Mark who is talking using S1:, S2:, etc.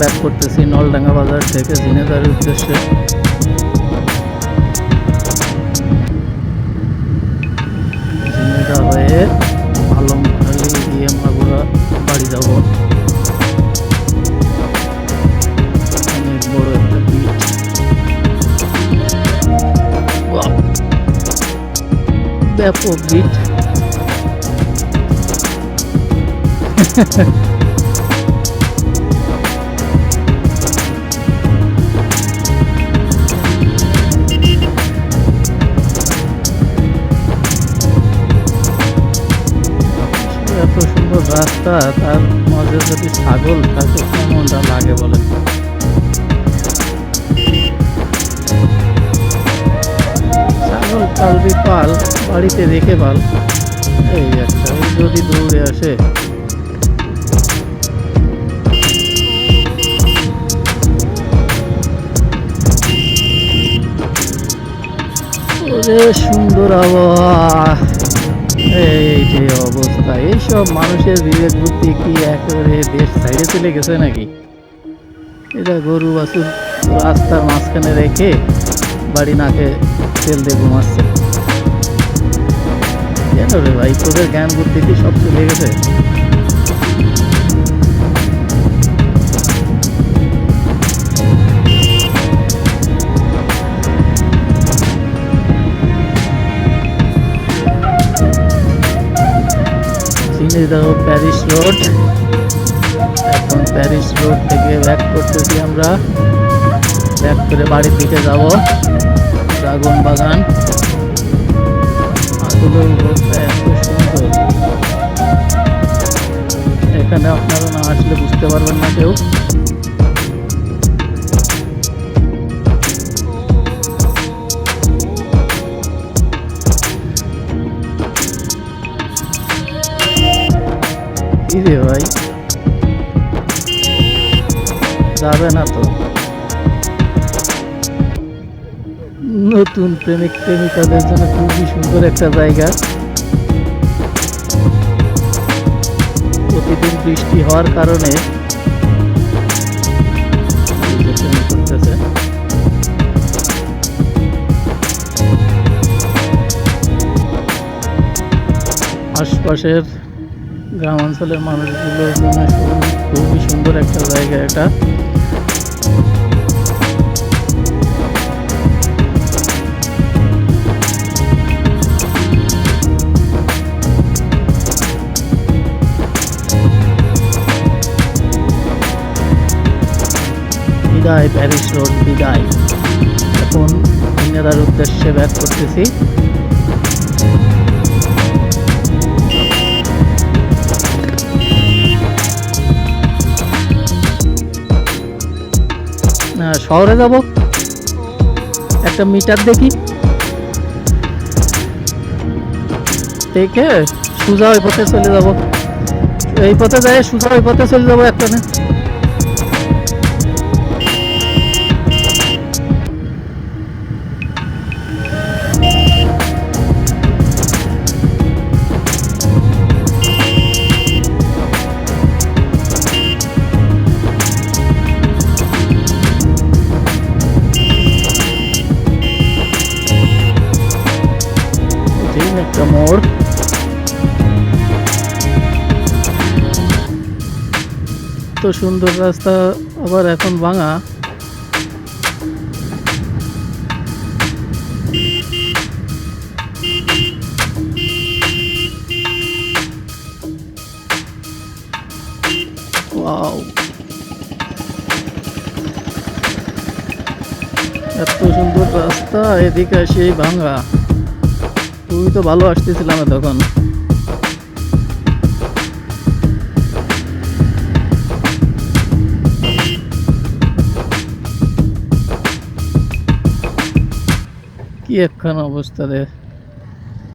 S1: Back করতেছি নলডাঙ্গা বাজার থেকে ঝিনেদার উদ্দেশ্যে। ঝিনেদা হয়ে আলমখালি দিয়ে মাগুরা বাড়ি যাব। অনেক বড় একটা বিট, ব্যাপক বিট। এত সুন্দর রাস্তা, তার মাঝে যদি ছাগল থাকে কেমনটা লাগে বলেন। ছাগল পালবি পাল, বাড়িতে রেখে পাল। এই একটা যদি দৌড়ে আসে, ওরে সুন্দর আবহাওয়া। এই যে অবস্থা, এইসব মানুষের বিবেক বুদ্ধি কি একেবারে দেশ সাইডে চলে গেছে নাকি? এটা গরু বাছুর রাস্তার মাঝখানে রেখে বাড়ি নাকে তেল দিয়ে ঘুমাচ্ছে। কেন রে ভাই, তোদের জ্ঞান বুদ্ধি কি সব চলে গেছে? প্যারিস রোড, এখন প্যারিস রোড থেকে ব্যাক করতেছি আমরা। ব্যাক করে বাড়ির দিকে যাব। ড্রাগন বাগান, আসলে রোডটা এত সুন্দর, এখানে আপনারা না আসলে বুঝতে পারবেন না কেউ। রে ভাই, যাবে না তো? নতুন প্রেমিক প্রেমিকাদের জন্য খুবই সুন্দর একটা জায়গা। প্রতিদিন বৃষ্টি হওয়ার কারণে করতেছে। আশপাশের গ্রাম অঞ্চলের মানুষগুলোর জন্য খুবই সুন্দর একটা জায়গা এটা। বিদায় প্যারিস রোড, বিদায়। এখন ঝিনেদার উদ্দেশ্যে ব্যাক করতেছি। শহরে যাব, একটা মিটার দেখি, দেখে সোজা ওই পথে চলে যাব। এই পথে যাই, সোজা ওই পথে চলে যাবো একটা না। একটা মোড়, তো সুন্দর রাস্তা, আবার এখন ভাঙা। ওয়াও, এত সুন্দর রাস্তা, এদিকে সেই ভাঙা। তুই তো ভালো আসতেছিলাম তখন। কি একখান অবস্থা রে।